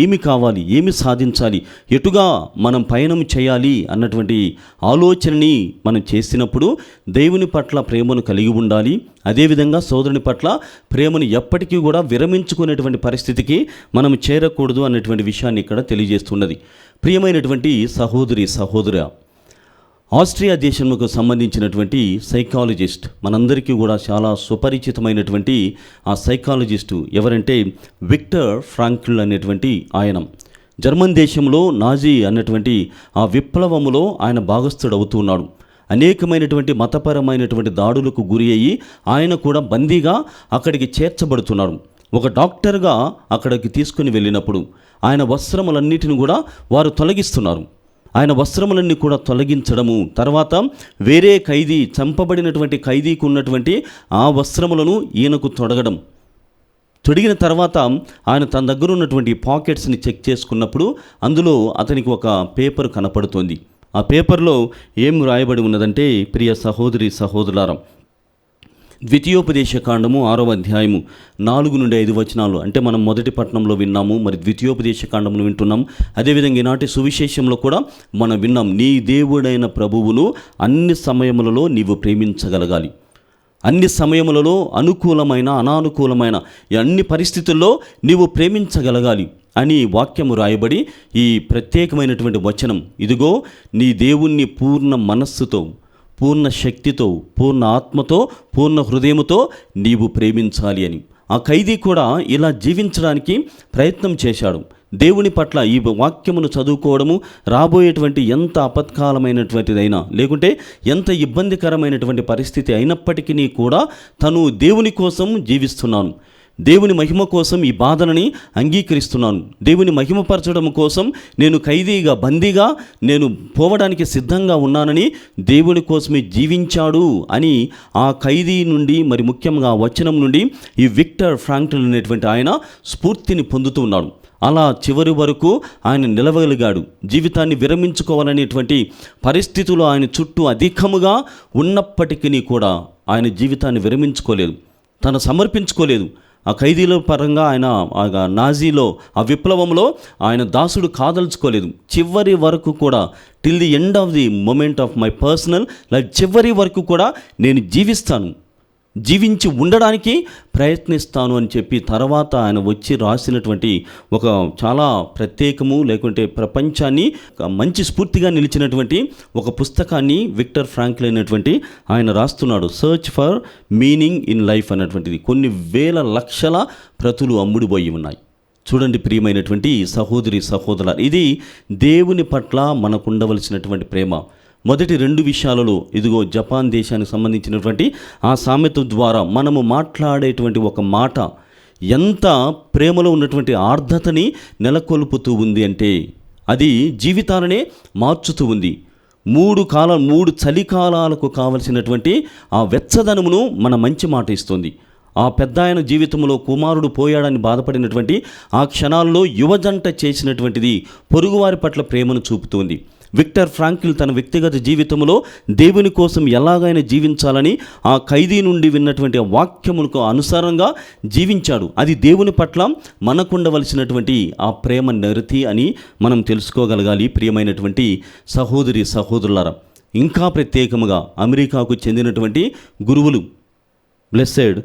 ఏమి కావాలి, ఏమి సాధించాలి, ఎటుగా మనం పయనం చేయాలి అన్నటువంటి ఆలోచనని మనం చేసినప్పుడు దేవుని పట్ల ప్రేమను కలిగి ఉండాలి. అదేవిధంగా సోదరుని పట్ల ప్రేమను ఎప్పటికీ కూడా విరమించుకునేటువంటి పరిస్థితికి మనం చేరకూడదు అన్నటువంటి విషయాన్ని ఇక్కడ తెలియజేస్తున్నది. ప్రియమైనటువంటి సహోదరి సహోదర, ఆస్ట్రియా దేశంకు సంబంధించినటువంటి సైకాలజిస్ట్, మనందరికీ కూడా చాలా సుపరిచితమైనటువంటి ఆ సైకాలజిస్టు ఎవరంటే విక్టర్ ఫ్రాంక్ల్ అనేటువంటి ఆయన. జర్మన్ దేశంలో నాజీ అన్నటువంటి ఆ విప్లవములో ఆయన భాగస్థుడు అవుతూ ఉన్నాడు. అనేకమైనటువంటి మతపరమైనటువంటి దాడులకు గురి అయ్యి ఆయన కూడా బందీగా అక్కడికి చేర్చబడుతున్నాడు. ఒక డాక్టర్గా అక్కడికి తీసుకుని వెళ్ళినప్పుడు ఆయన వస్త్రములన్నిటిని కూడా వారు తొలగిస్తున్నారు. ఆయన వస్త్రములన్నీ కూడా తొలగించడము, తర్వాత వేరే ఖైదీ, చంపబడినటువంటి ఖైదీకి ఉన్నటువంటి ఆ వస్త్రములను ఈయనకు తొడిగిన తర్వాత ఆయన తన దగ్గర ఉన్నటువంటి పాకెట్స్ని చెక్ చేసుకున్నప్పుడు అందులో అతనికి ఒక పేపర్ కనపడుతోంది. ఆ పేపర్లో ఏం రాయబడి ఉన్నదంటే, ప్రియ సహోదరి సహోదరులారా, ద్వితీయోపదేశకాండము 6వ అధ్యాయము 4 నుండి 5 వచనాలు. అంటే మనం మొదటి పట్టణంలో విన్నాము, మరి ద్వితీయోపదేశకాండమును వింటున్నాం. అదేవిధంగా ఈనాటి సువిశేషంలో కూడా మనం విన్నాం, నీ దేవుడైన ప్రభువును అన్ని సమయములలో నీవు ప్రేమించగలగాలి. అన్ని సమయములలో అనుకూలమైన అనానుకూలమైన అన్ని పరిస్థితుల్లో నీవు ప్రేమించగలగాలి అని వాక్యము రాయబడి ఈ ప్రత్యేకమైనటువంటి వచనం, ఇదిగో నీ దేవుణ్ణి పూర్ణ మనస్సుతో, పూర్ణ శక్తితో, పూర్ణ ఆత్మతో, పూర్ణ హృదయముతో నీవు ప్రేమించాలి అని. ఆ ఖైదీ కూడా ఇలా జీవించడానికి ప్రయత్నం చేశాడు. దేవుని పట్ల ఈ వాక్యమును చదువుకోవడము రాబోయేటువంటి ఎంత ఆపత్కాలమైనటువంటిదైనా లేకుంటే ఎంత ఇబ్బందికరమైనటువంటి పరిస్థితి అయినప్పటికీ కూడా తను దేవుని కోసం జీవిస్తున్నాను, దేవుని మహిమ కోసం ఈ బాధలని అంగీకరిస్తున్నాను, దేవుని మహిమపరచడం కోసం నేను ఖైదీగా బందీగా నేను పోవడానికి సిద్ధంగా ఉన్నానని దేవుని కోసమే జీవించాడు అని ఆ ఖైదీ నుండి, మరి ముఖ్యంగా ఆ వచనం నుండి ఈ విక్టర్ ఫ్రాంక్లిన్ అనేటువంటి ఆయన స్ఫూర్తిని పొందుతూ ఉన్నాడు. అలా చివరి వరకు ఆయన నిలవగలిగాడు. జీవితాన్ని విరమించుకోవాలనేటువంటి పరిస్థితులు ఆయన చుట్టూ అధికముగా ఉన్నప్పటికీ కూడా ఆయన జీవితాన్ని విరమించుకోలేదు, తను సమర్పించుకోలేదు. ఆ ఖైదీల పరంగా ఆయన నాజీలో ఆ విప్లవంలో ఆయన దాసుడు కాదలుచుకోలేదు. చివరి వరకు కూడా till the end of the moment of my personal life, చివరి వరకు కూడా నేను జీవిస్తాను, జీవించి ఉండడానికి ప్రయత్నిస్తాను అని చెప్పి తర్వాత ఆయన వచ్చి రాసినటువంటి ఒక చాలా ప్రత్యేకము, లేకుంటే ప్రపంచాన్ని మంచి స్ఫూర్తిగా నిలిచినటువంటి ఒక పుస్తకాన్ని విక్టర్ ఫ్రాంక్లిన్ అనేటువంటి ఆయన రాస్తున్నాడు. Search for meaning in life అన్నటువంటిది. కొన్ని వేల లక్షల ప్రతులు అమ్ముడుపోయి ఉన్నాయి. చూడండి ప్రియమైనటువంటి సహోదరి సహోదరులారా, ఇది దేవుని పట్ల మనకు ఉండవలసినటువంటి ప్రేమ. మొదటి 2 విషయాలలో ఇదిగో జపాన్ దేశానికి సంబంధించినటువంటి ఆ సామెత ద్వారా మనము మాట్లాడేటువంటి ఒక మాట ఎంత ప్రేమలో ఉన్నటువంటి ఆర్ద్రతని నెలకొల్పుతూ ఉంది అంటే అది జీవితాలనే మార్చుతూ ఉంది. 3 చలికాలాలకు కావలసినటువంటి ఆ వెచ్చదనమును మన మంచి మాట ఇస్తుంది. ఆ పెద్ద ఆయన జీవితంలో కుమారుడు పోయాడని బాధపడినటువంటి ఆ క్షణాల్లో యువజంట చేసినటువంటిది పొరుగువారి పట్ల ప్రేమను చూపుతుంది. విక్టర్ ఫ్రాంక్లిన్ తన వ్యక్తిగత జీవితంలో దేవుని కోసం ఎలాగైనా జీవించాలని ఆ ఖైదీ నుండి విన్నటువంటి ఆ వాక్యములకు అనుసారంగా జీవించాడు. అది దేవుని పట్ల మనకుండవలసినటువంటి ఆ ప్రేమ నిరతి అని మనం తెలుసుకోగలగాలి. ప్రియమైనటువంటి సహోదరి సహోదరులారా, ఇంకా ప్రత్యేకముగా అమెరికాకు చెందినటువంటి గురువులు, బ్లెస్సెడ్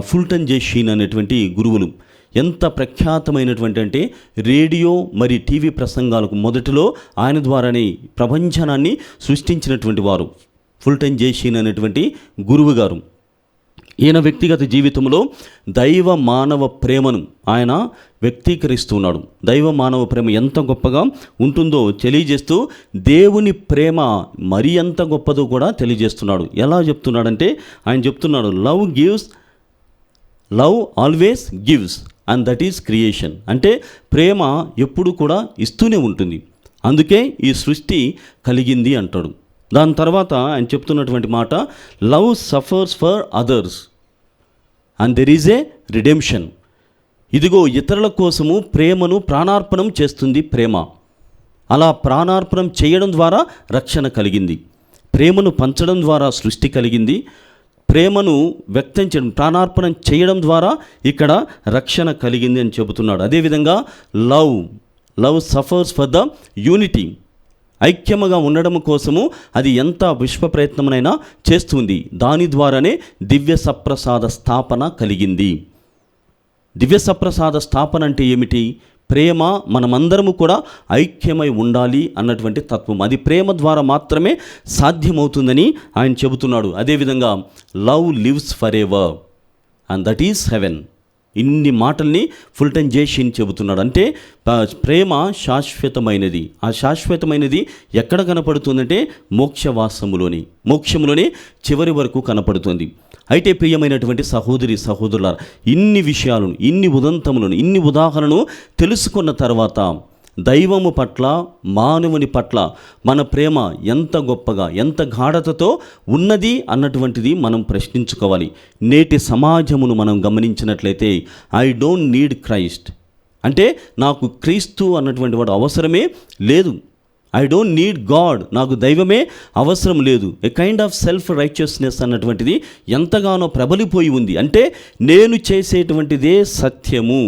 ఫుల్టన్ జే షీన్ అనేటువంటి గురువులు ఎంత ప్రఖ్యాతమైనటువంటి అంటే రేడియో మరి టీవీ ప్రసంగాలకు మొదటిలో ఆయన ద్వారానే ప్రపంచాన్ని సృష్టించినటువంటి వారు ఫుల్టన్ జే షీన్ అనేటువంటి గురువు గారు. ఈయన వ్యక్తిగత జీవితంలో దైవ మానవ ప్రేమను ఆయన వ్యక్తీకరిస్తున్నాడు. దైవ మానవ ప్రేమ ఎంత గొప్పగా ఉంటుందో తెలియజేస్తూ దేవుని ప్రేమ మరి ఎంత గొప్పదో కూడా తెలియజేస్తున్నాడు. ఎలా చెప్తున్నాడంటే ఆయన చెప్తున్నాడు, love always gives and is is creation. అంటే ప్రేమ ఎప్పుడు కూడా ఇస్తూనే ఉంటుంది, అందుకే ఈ సృష్టి కలిగింది అంటాడు. దాని తర్వాత ఆయన చెప్తున్నటువంటి మాట, love suffers for others and there is a redemption. ఇదిగో ఇతరుల కోసము ప్రేమను ప్రాణార్పణం చేస్తుంది ప్రేమ. అలా ప్రాణార్పణం చేయడం ద్వారా రక్షణ కలిగింది, ప్రేమను పంచడం ద్వారా సృష్టి కలిగింది, ప్రేమను వ్యక్తం చేయడం ప్రాణార్పణం చేయడం ద్వారా ఇక్కడ రక్షణ కలిగింది అని చెబుతున్నాడు. అదేవిధంగా love suffers for the unity, ఐక్యముగా ఉండడం కోసము అది ఎంత విశ్వ ప్రయత్నమైనా చేస్తుంది. దాని ద్వారానే దివ్య సప్రసాద స్థాపన కలిగింది. దివ్య సప్రసాద స్థాపన అంటే ఏమిటి? ప్రేమ మనమందరము కూడా ఐక్యమై ఉండాలి అన్నటువంటి తత్వం. అది ప్రేమ ద్వారా మాత్రమే సాధ్యమవుతుందని ఆయన చెబుతున్నాడు. అదేవిధంగా లవ్ లివ్స్ ఫర్ ఎవర్ అండ్ దట్ ఈస్ హెవెన్. ఇన్ని మాటల్ని ఫుల్టన్ జే షీన్ చెబుతున్నాడు. అంటే ప్రేమ శాశ్వతమైనది. ఆ శాశ్వతమైనది ఎక్కడ కనపడుతుందంటే మోక్షంలోనే చివరి వరకు కనపడుతుంది. అయితే ప్రియమైనటువంటి సహోదరి సహోదరులారా, ఇన్ని విషయాలను, ఇన్ని ఉదంతములను, ఇన్ని ఉదాహరణను తెలుసుకున్న తర్వాత దైవము పట్ల, మానవుని పట్ల మన ప్రేమ ఎంత గొప్పగా, ఎంత గాఢతతో ఉన్నది అన్నటువంటిది మనం ప్రశ్నించుకోవాలి. నేటి సమాజమును మనం గమనించినట్లయితే ఐ డోంట్ నీడ్ క్రైస్ట్, అంటే నాకు క్రీస్తు అన్నటువంటి వాడు అవసరమే లేదు. ఐ డోంట్ నీడ్ గాడ్, నాకు దైవమే అవసరం లేదు. ఏ కైండ్ ఆఫ్ సెల్ఫ్ రైచియస్నెస్ అన్నటువంటిది ఎంతగానో ప్రబలిపోయి ఉంది. అంటే నేను చేసేటువంటిదే సత్యము,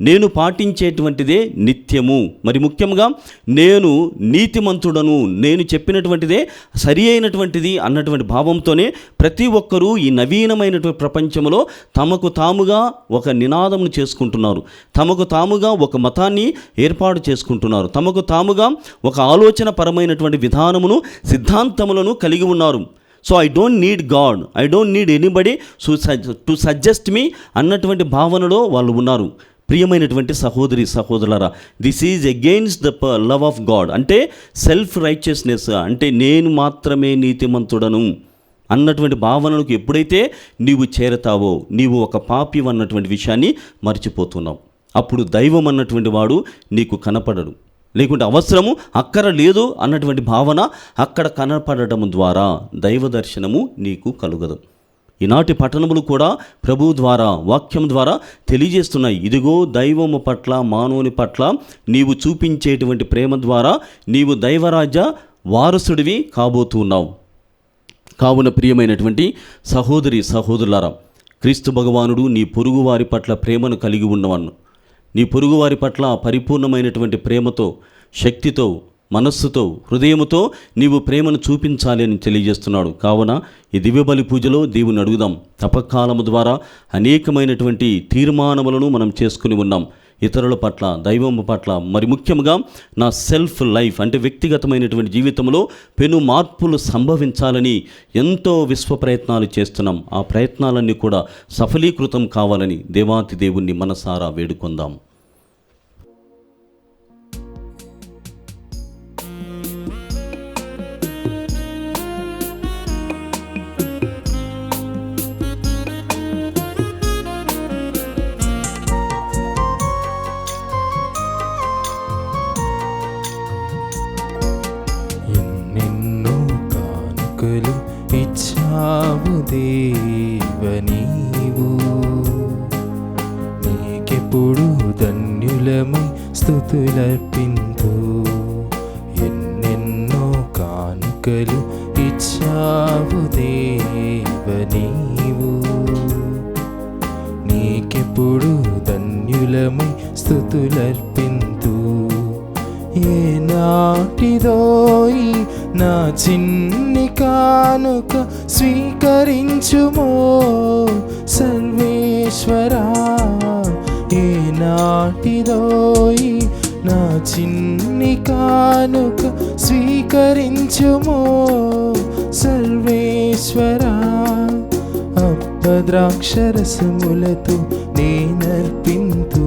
నేను పాటించేటువంటిదే నిత్యము, మరి ముఖ్యంగా నేను నీతిమంతుడను, నేను చెప్పినటువంటిదే సరి అయినటువంటిది అన్నటువంటి భావంతోనే ప్రతి ఒక్కరూ ఈ నవీనమైనటువంటి ప్రపంచంలో తమకు తాముగా ఒక నినాదమును చేసుకుంటున్నారు, తమకు తాముగా ఒక మతాన్ని ఏర్పాటు చేసుకుంటున్నారు, తమకు తాముగా ఒక ఆలోచన పరమైనటువంటి విధానమును, సిద్ధాంతములను కలిగి ఉన్నారు. So I don't need God, I don't need anybody to suggest me అన్నటువంటి భావనలో వాళ్ళు ఉన్నారు. ప్రియమైనటువంటి సహోదరి సహోదరులారా, this is against the love of God. అంటే సెల్ఫ్ రైచియస్నెస్, అంటే నేను మాత్రమే నీతిమంతుడను, అన్నటువంటి భావనలకు ఎప్పుడైతే నీవు చేరతావో నీవు ఒక పాపి అన్నటువంటి విషయాన్ని మర్చిపోతున్నావు. అప్పుడు దైవం అన్నటువంటి వాడు నీకు కనపడడు, లేకుంటే అవసరము అక్కర లేదు అన్నటువంటి భావన అక్కడ కనపడటం ద్వారా దైవ దర్శనము నీకు కలుగదు. ఈనాటి పట్టణములు కూడా ప్రభువు ద్వారా వాక్యం ద్వారా తెలియజేస్తున్నాయి. ఇదిగో దైవము పట్ల మానవుని పట్ల నీవు చూపించేటువంటి ప్రేమ ద్వారా నీవు దైవరాజ్య వారసుడివి కాబోతున్నావు. కావున ప్రియమైనటువంటి సహోదరి సహోదరులారా, క్రీస్తు భగవానుడు నీ పొరుగువారి పట్ల ప్రేమను కలిగి ఉన్నవాడు. నీ పొరుగువారి పట్ల పరిపూర్ణమైనటువంటి ప్రేమతో, శక్తితో, మనస్సుతో, హృదయముతో నీవు ప్రేమను చూపించాలి అని తెలియజేస్తున్నాడు. కావున ఈ దివ్యబలి పూజలో దేవుని అడుగుదాం. తపకాలము ద్వారా అనేకమైనటువంటి తీర్మానములను మనం చేసుకుని ఉన్నాం. ఇతరుల పట్ల, దైవం పట్ల, మరి ముఖ్యంగా నా సెల్ఫ్ లైఫ్ అంటే వ్యక్తిగతమైనటువంటి జీవితంలో పెను మార్పులు సంభవించాలని ఎంతో విశ్వ ప్రయత్నాలు చేస్తున్నాం. ఆ ప్రయత్నాలన్నీ కూడా సఫలీకృతం కావాలని దేవాతి దేవుణ్ణి మనసారా వేడుకొందాం. ఇచ్చావు దేవ నీవు, నీకెప్పుడు ధన్యులమై స్తుతులర్పింతు. ఎన్నెన్నో కానుకలు ఇచ్చావు దేవ నీవు, నీకెప్పుడు ధన్యులమై స్తుతులర్పింతు. ఏనాటిదోయి నా చిన్ని కానుక స్వీకరించుమో సర్వేశ్వరా. ఏనాటిదోయి నా చిన్ని కానుక స్వీకరించుమో సర్వేశ్వరా. అప్పద్రాక్షరసములతో నేనర్పింతు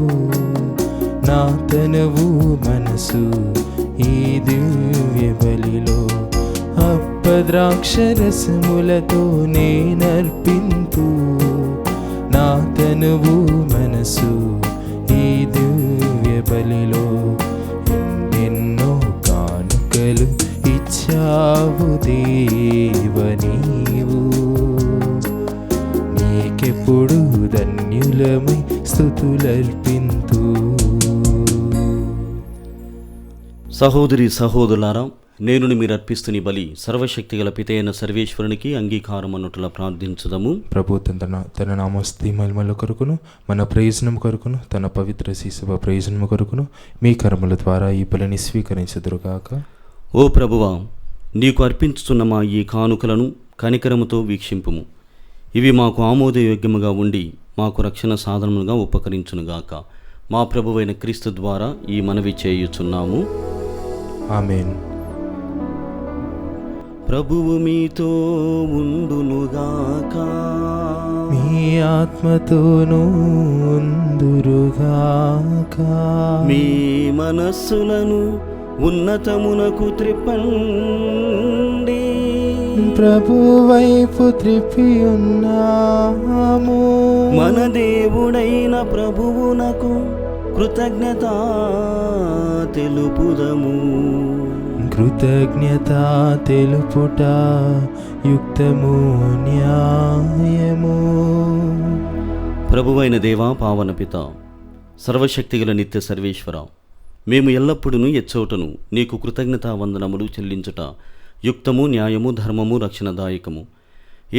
నా తనువు మనసు ఈ దివ్య బలిలో. అప్పద్రాక్షరసములతో నేనర్పింతు నా తనువు మనసు ఈ దివ్య బలిలో. ఎన్నెన్నో కానుకలు ఇచ్చావు దేవ నీవు, నీకెప్పుడు ధన్యులమై స్తుతులర్పింతు. సహోదరి సహోదరులారా, నేను మీరు అర్పిస్తున్న బలి సర్వశక్తి గల పితైన సర్వేశ్వరునికి అంగీకారం అన్నట్లా ప్రార్థించుదాము. ప్రభు తన నామస్తి మహిమల కొరకును మన ప్రయోజనం కొరకును తన పవిత్ర శిశువ ప్రయోజనం కొరకును మీ కర్మల ద్వారా ఈ బలిని స్వీకరించుదురుగాక. ఓ ప్రభువా, నీకు అర్పించుతున్న మా ఈ కానుకలను కనికరముతో వీక్షింపుము. ఇవి మాకు ఆమోదయోగ్యముగా ఉండి మాకు రక్షణ సాధనముగా ఉపకరించునుగాక. మా ప్రభువైన క్రీస్తు ద్వారా ఈ మనవి చేయుచున్నాము. ఆమేన్. ప్రభువు మీతో ఉండునుగాక, మీ ఆత్మతోనూ ఉందురుగాక. మీ మనస్సులను ఉన్నతమునకు త్రిప్పండి. ప్రభు వైపు త్రిప్పి ఉన్నాము. మన దేవుడైన ప్రభువునకు కృతజ్ఞత తెలుపుదము. కృతజ్ఞత తెలుపుట యుక్తము న్యాయము. ప్రభువైన దేవా, పావన పిత, సర్వశక్తిగల నిత్య సర్వేశ్వర, మేము ఎల్లప్పుడూ ఎచ్చోటను నీకు కృతజ్ఞతా వందనములు చెల్లించుట యుక్తము, న్యాయము, ధర్మము, రక్షణదాయకము.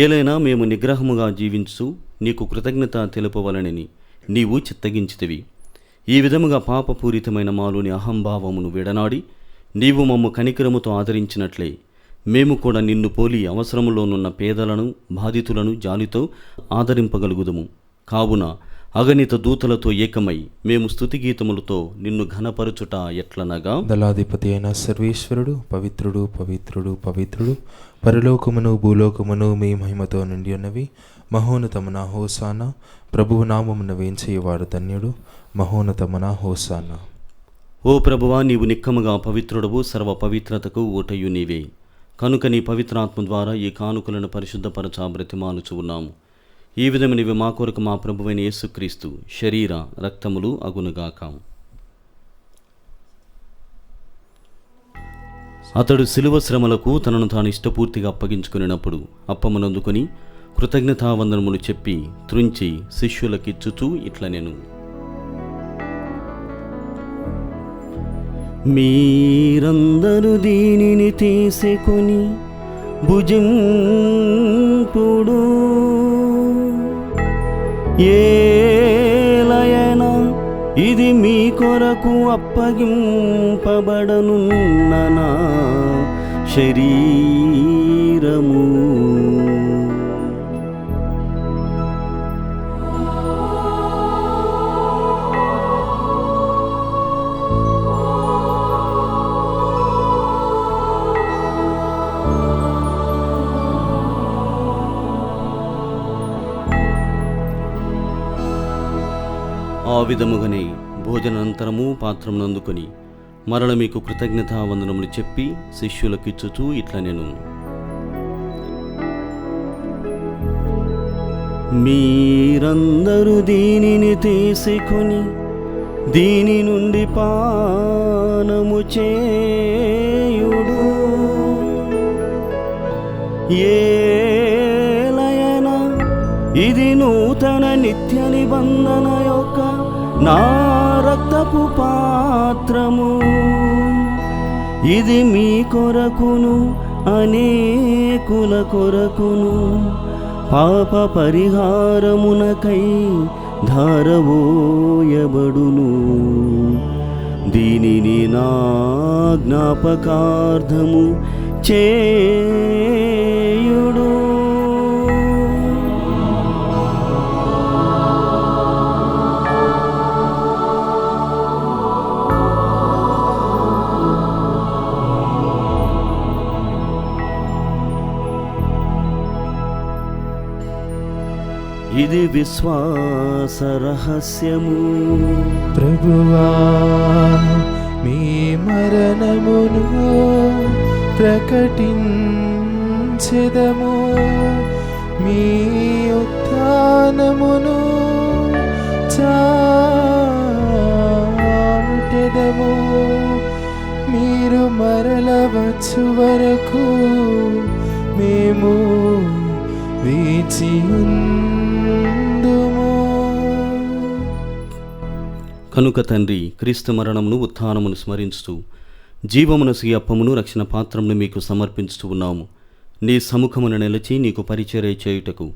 ఏలైనా మేము నిగ్రహముగా జీవించు నీకు కృతజ్ఞత తెలుపవలనని నీవు చిత్తగించితివి. ఈ విధముగా పాపపూరితమైన మాలోని అహంభావమును విడనాడి నీవు మమ్ము కనికరముతో ఆదరించినట్లే మేము కూడా నిన్ను పోలి అవసరములోనున్న పేదలను, బాధితులను జాలితో ఆదరింపగలుగుదుము. కావున అగణిత దూతలతో ఏకమై మేము స్తుతిగీతములతో నిన్ను ఘనపరచుట ఎట్లనగా, దళాధిపతి అయిన సర్వేశ్వరుడు పవిత్రుడు పవిత్రుడు పవిత్రుడు, పరలోకమును భూలోకమును మీ మహిమతో నిండి ఉన్నవి. మహోన్నతమున హోసానా, ప్రభువు నామమున వేంచేవాడు ధన్యుడు. మహోన్నతమున హోసానా. ఓ ప్రభువా, నీవు నిక్కముగా పవిత్రుడవు, సర్వ పవిత్రతకు ఊటయు నీవే. కనుక నీ పవిత్రాత్మ ద్వారా ఈ కానుకలను పరిశుద్ధపరచ బ్రతిమాలుచు ఉన్నాము. ఈ విధమైనవి మా కొరకు మా ప్రభువైన యేసుక్రీస్తు శరీర రక్తములు అగునుగాక. అతడు శిలువ శ్రమలకు తనను తాను ఇష్టపూర్తిగా అప్పగించుకున్నప్పుడు అప్పమునందుకొని కృతజ్ఞతావందనములు చెప్పి త్రుంచి శిష్యులకిచ్చుచూ ఇట్లనెను: మీరందరూ దీనిని తీసుకొని భుజింపుడు. ఏలయన ఇది మీ కొరకు అప్పగింపబడనున్న నా శరీరము. ఆ విధముగానే భోజనానంతరము పాత్రమునందుకొని మరల మీకు కృతజ్ఞతావందనములు చెప్పి శిష్యులకిచ్చుచూ ఇట్లనెను: మీరందరూ దీనిని తీసుకొని దీని నుండి పానము చేయుడు. ఏలయన ఇది నూతన నిత్య నిబంధన యొక్క నా రక్తపు పాత్రము. ఇది మీ కొరకును అనేకుల కొరకును పాప పరిహారమునకై ధారవోయబడును. దీనిని నా జ్ఞాపకార్థము చేయుడు. ఇది విశ్వాస రహస్యము. ప్రభువా, మీ మరణమును ప్రకటించెదము, మీ ఉత్థానమును చాటెదము. మీరు మరల వచ్చు వరకు మేము వేచియుందుము. కనుక తండ్రి, క్రీస్తు మరణమును ఉత్థానమును స్మరించుతూ జీవమునసు ఈ అప్పమును రక్షణ పాత్రమును మీకు సమర్పించుతూ ఉన్నాము. నీ సముఖమును నిలిచి నీకు పరిచర్య చేయుటకు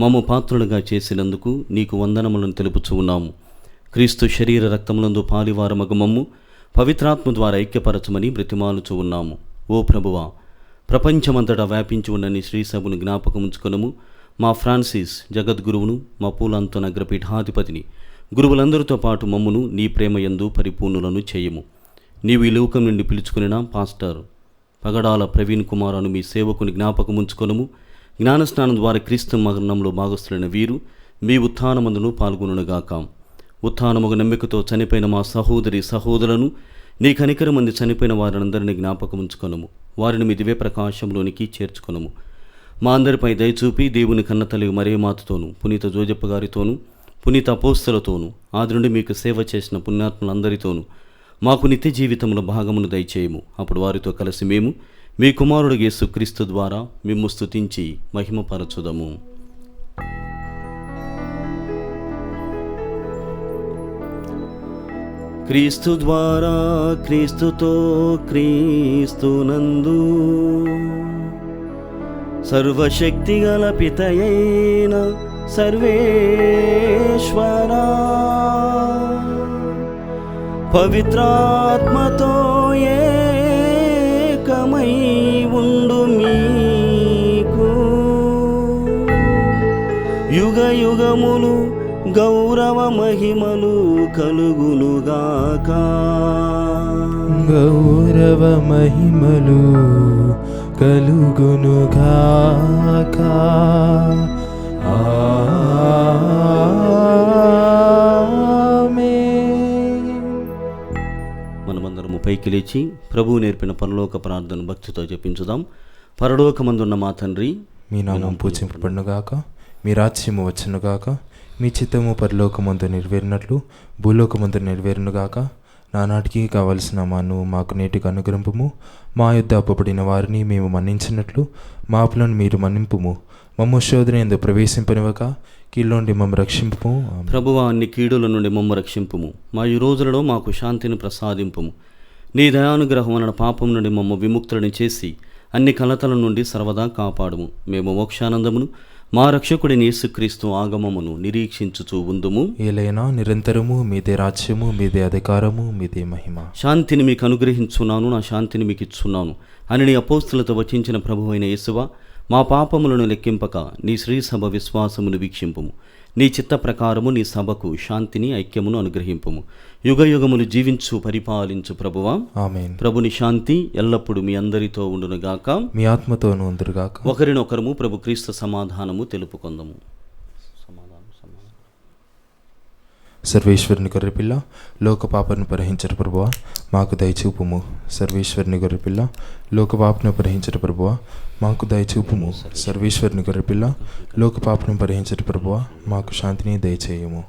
మమ్ము పాత్రులుగా చేసినందుకు నీకు వందనములను తెలుపుచూ ఉన్నాము. క్రీస్తు శరీర రక్తములందు పాలివారమగు మమ్ము పవిత్రాత్మ ద్వారా ఐక్యపరచమని బ్రతిమాలుచూ ఉన్నాము. ఓ ప్రభువా, ప్రపంచమంతటా వ్యాపించి ఉన్న నీ శ్రీసభను జ్ఞాపకముంచుకొనుము. మా ఫ్రాన్సిస్ జగద్గురువును, మా పూలంతోన అగ్రపీఠాధిపతిని, గురువులందరితో పాటు మమ్మును నీ ప్రేమయందు పరిపూర్ణులను చేయము. నీవు ఈ లోకం నుండి పిలుచుకునిన పాస్టర్ పగడాల ప్రవీణ్ కుమార్ అను మీ సేవకుని జ్ఞాపకముంచుకొనుము. జ్ఞానస్నానం ద్వారా క్రీస్తు మరణంలో భాగస్థులైన వీరు మీ ఉత్థానమందును పాల్గొనుగాక. ఉత్థానముగు నమ్మికతో చనిపోయిన మా సహోదరి సహోదరులను, నీ కనికరమంది చనిపోయిన వారందరినీ జ్ఞాపకముంచుకొనుము. వారిని మీ దివ్య ప్రకాశంలోనికి చేర్చుకొనుము. మా అందరిపై దయచూపి దేవుని కన్నతల్లి మరియమాతతోనూ, పునీత జోజప్ప గారితోనూ, పునీత అపోస్తలతోనూ, ఆది నుండి మీకు సేవ చేసిన పుణ్యాత్ములందరితోనూ మాకు నిత్య జీవితంలో భాగమును దయచేయము. అప్పుడు వారితో కలిసి మేము మీ కుమారుడు యేసుక్రీస్తు ద్వారా మిమ్ము స్తుతించి మహిమపరచుదము. క్రీస్తు ద్వారా, క్రీస్తుతో, క్రీస్తునందు సర్వశక్తిగల పితయైన సర్వేశ్వరా, పవిత్రాత్మతో ఏకమై ఉండు మీకు యుగ యుగములు గౌరవ మహిమలు కలుగునుగాక. గౌరవ మహిమలు కలుగునుగాక. మనమందరము పైకి లేచి ప్రభువు నేర్పిన పరలోక ప్రార్థన భక్తితో జపించుదాం. పరలోకమందున్న మా తండ్రి, మీ నామం పూజింపబడునుగాక, మీ రాజ్యము వచ్చునుగాక, మీ చిత్తము పరలోకమందు నెరవేరినట్లు భూలోకమందు నెరవేరునుగాక. నానాటికి కావలసిన మాను మాకు నేటికి అనుగ్రహింపుము, మా యొద్ద అప్పబడిన వారిని మేము మన్నించినట్లు మా అప్పులను మీరు మన్నింపుము. మమ్ము శోధన యందు ప్రవేశింపనివ్వక కీళ్ళ మమ్మ రక్షింపుము. ప్రభువా, అన్ని కీడుల నుండి మమ్మ రక్షింపుము. మా ఈ రోజులలో మాకు శాంతిని ప్రసాదింపుము. నీ దయానుగ్రహం వలన పాపం నుండి మమ్మ విముక్తులని చేసి అన్ని కలతల నుండి సర్వదా కాపాడుము. మేము మోక్షానందమును మా రక్షకుడిని యేసుక్రీస్తు ఆగమమును నిరీక్షించుచూ ఉందుము. ఏలైనా నిరంతరము మీదే రాజ్యము, మీదే అధికారము, మీదే మహిమ. శాంతిని మీకు అనుగ్రహించున్నాను, నా శాంతిని మీకు ఇచ్చున్నాను అని నీ అపోస్తులతో వచించిన ప్రభువైన యేసువా, మా పాపములను లెక్కింపక నీ శ్రీసభ విశ్వాసమును వీక్షింపుము. నీ చిత్త ప్రకారము నీ సభకు శాంతిని, ఐక్యమును అనుగ్రహింపుము. యుగ యుగములు జీవించు పరిపాలించు ప్రభువా, ఆమేన్. ప్రభుని శాంతి ఎల్లప్పుడూ మీ అందరితో ఉండునుగాక, మీ ఆత్మతోనూ ఉందురుగాక. ఒకరినొకరము ప్రభు క్రీస్తు సమాధానము తెలుపుకొందము. సర్వేశ్వరుని గొర్రెపిల్ల, లోక పాపను పరిహరించరు ప్రభువా, మాకు దయచూపుము. సర్వేశ్వరుని గొర్రెపిల్ల, లోక పాపను పరిహరించరు ప్రభువా, మాకు దయచూపుము. సర్వేశ్వరుని గొర్రెపిల్ల, లోక పాపను పరిహరించరు ప్రభువా, మాకు శాంతిని దయచేయము.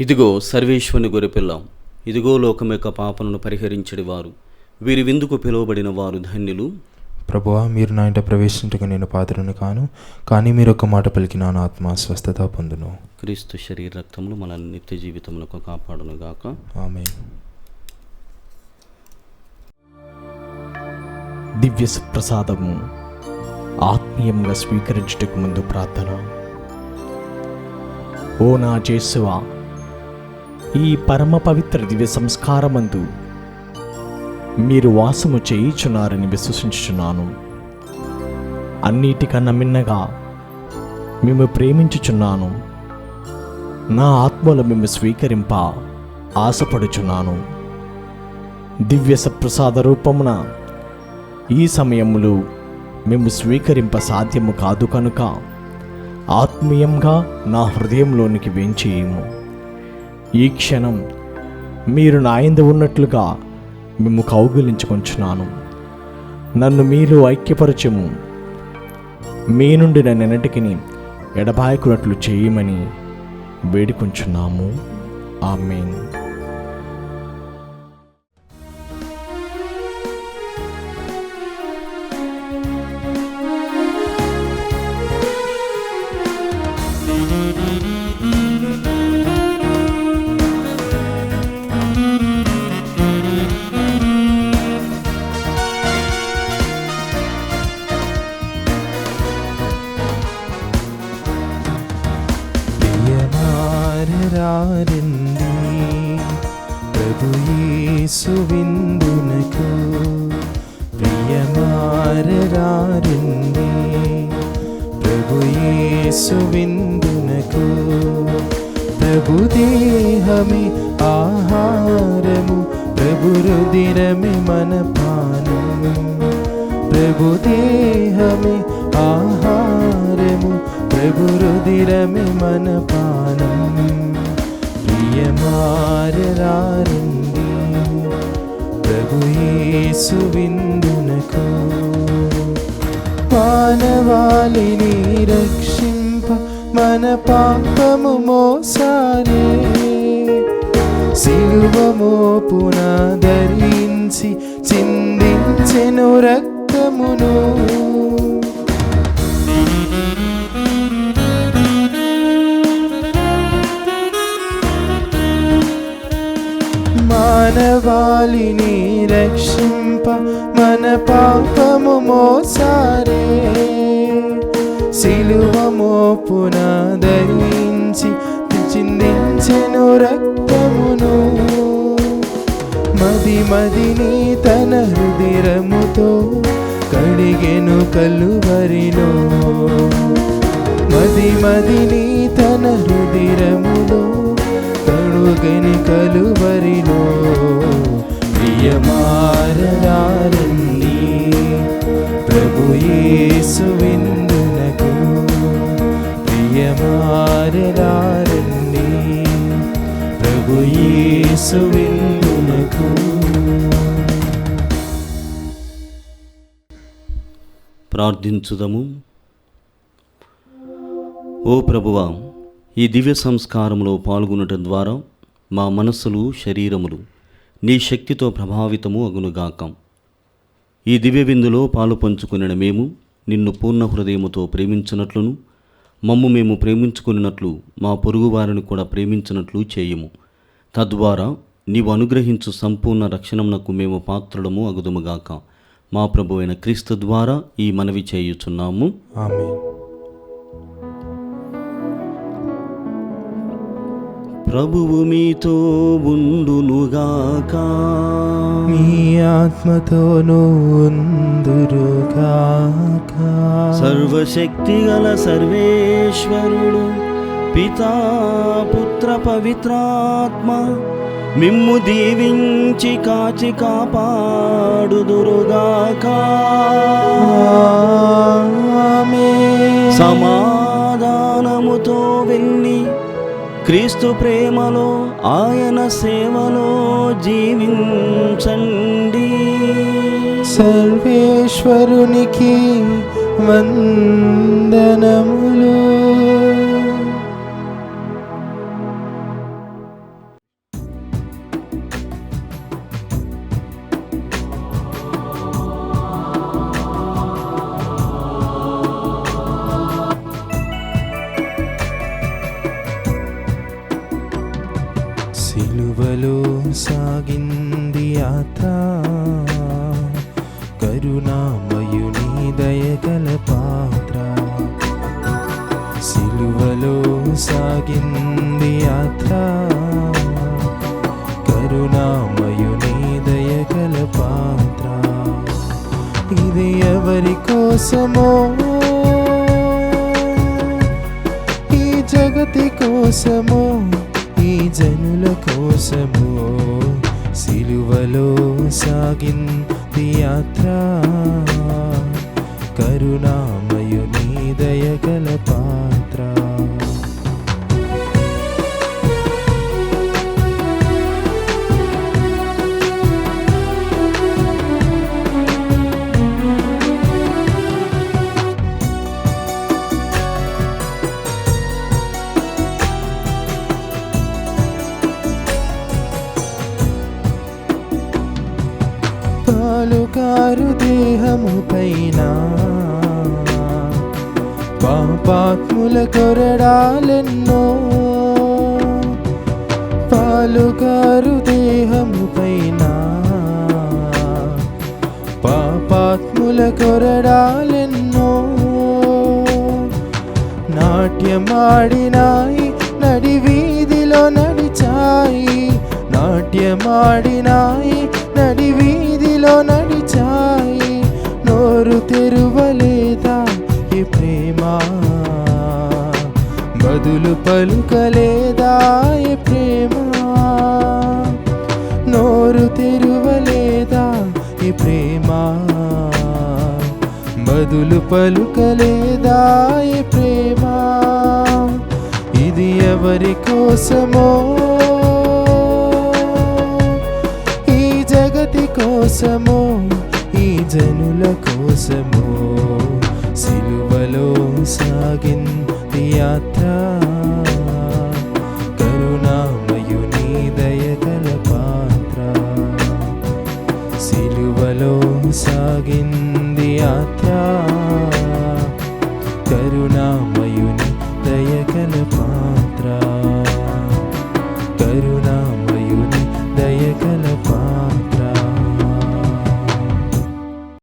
ఇదిగో సర్వేశ్వరుని గొర్రెపిల్ల, ఇదిగో లోకం యొక్క పాపలను పరిహరించడి వారు, వీరి విందుకు పిలువబడిన వారు ధన్యులు. ప్రభువా, మీరు నా ఇంట ప్రవేశించక నేను పాత్రను కాను, కానీ మీరు ఒక మాట పలికిన నా ఆత్మ స్వస్థత పొందును. క్రీస్తు శరీర రక్తములు మనల్ని నిత్య జీవితములకు కాపాడునుగాక, ఆమేన్. దివ్య ప్రసాదము ఆత్మీయంగా స్వీకరించుటకు ముందు ప్రార్థన. ఓ నా యేసువా, ఈ పరమ పవిత్ర దివ్య సంస్కారమందు మీరు వాసము చేయుచున్నారని విశ్వసించుచున్నాను. అన్నిటికన్నా మిన్నగా మేము ప్రేమించుచున్నాను. నా ఆత్మలో మేము స్వీకరింప ఆశపడుచున్నాను. దివ్య సప్రసాద రూపమున ఈ సమయములో మేము స్వీకరింప సాధ్యము కాదు కనుక ఆత్మీయంగా నా హృదయంలోనికి వేంచేయము. ఈ క్షణం మీరు నా యందు ఉన్నట్లుగా మేము కౌగిలించుకొంచున్నాను. నన్ను మీలో ఐక్యపరచము. మీ నుండి నన్నెన్నటికి ఎడబాయకున్నట్లు చేయమని వేడుకొంచున్నాము. ఆమేన్. ప్రియమారరారండి ప్రభు యేసు విందునకు, ప్రియమారరారండి ప్రభు యేసు విందునకు. ప్రభు దేహమే ఆహారము, ప్రభు రుదిరమే మన పానం. ప్రభు దేహమే ఆహారము, ప్రభు రుదిరమే మన పానం. ప్రియమారరారండి ప్రభు యేసు విందునకు. మానవాళిని రక్షింప మన పాపము మోసారే, సిలువ మోపున ధరించి చిందించెను రక్తమును. మానవాళిని రక్షింప మన పాపము మోసారే, సిలువ మోపున ధరించి చిందించెను రక్తమును. మదిని తన హృదయముతో కడిగెను కలువరిలో. మదిని తన హృదయములో కడుగని కలువరిలో. ప్రియమారరారండి ప్రభు యేసు విందునకు. ప్రియమారరారండి ప్రార్థించుదము. ఓ ప్రభువా, ఈ దివ్య సంస్కారములో పాల్గొనటం ద్వారా మా మనస్సులు, శరీరములు నీ శక్తితో ప్రభావితము అగునుగాక. ఈ దివ్య విందులో పాలు పంచుకునిన మేము నిన్ను పూర్ణ హృదయముతో ప్రేమించున్నట్లును, మమ్ము మేము ప్రేమించుకున్నట్లు మా పొరుగువారిని కూడా ప్రేమించినట్లు చేయము. తద్వారా నీవు అనుగ్రహించు సంపూర్ణ రక్షణమునకు మేము పాత్రులము అగుదుముగాక. మా ప్రభువైన క్రీస్తు ద్వారా ఈ మనవి చేయుచున్నాము. ఆమేన్. ప్రభువు మీతో ఉండునుగాక. మీ ఆత్మతోనూ ఉందురుగాక. సర్వశక్తి గల సర్వేశ్వరుడు పితా, పుత్ర, పవిత్రాత్మ మిమ్ము దీవించి కాచి కాపాడుదురుగాక. ఆమేన్. సమాధానముతో వెళ్ళి క్రీస్తు ప్రేమలో, ఆయన సేవలో జీవించండి. సర్వేశ్వరునికి వందనములు. సిలువలో సాగింది యాత్ర, కరుణామయుని దయగల పాత్ర. సిలువలో సాగింది యాత్ర, కరుణామయుని దయగల పాత్ర. ఇది ఎవరి కోసమో, ఈ జగతి కోసమో, ఈ జనుల కోసమో సిలువలో సాగింది యాత్ర, కరుణామయుని దయగల పాత్ర. పాలుకారు దేహము పైన పాపాత్ముల కొరడాలెన్నో. పాలుకారు దేహము పైన పాపాత్ముల కొరడాలెన్నో. నాట్యమాడినాయి, నడి వీధిలో నడిచాయి. నాట్యమాడినాయి, నడి వీధిలో నడిచాయి. నోరు తెరువలేదా ఈ ప్రేమ, బదులు పలుకలేదా ఈ ప్రేమ. నోరు తెరువలేదా ఈ ప్రేమ, బదులు పలుకలేదా ఈ ప్రేమ. ఇది ఎవరి కోసమో, ఈ జగతి కోసమో, ఈ జనుల కోసమో సిలువలో సాగింది యాత్ర,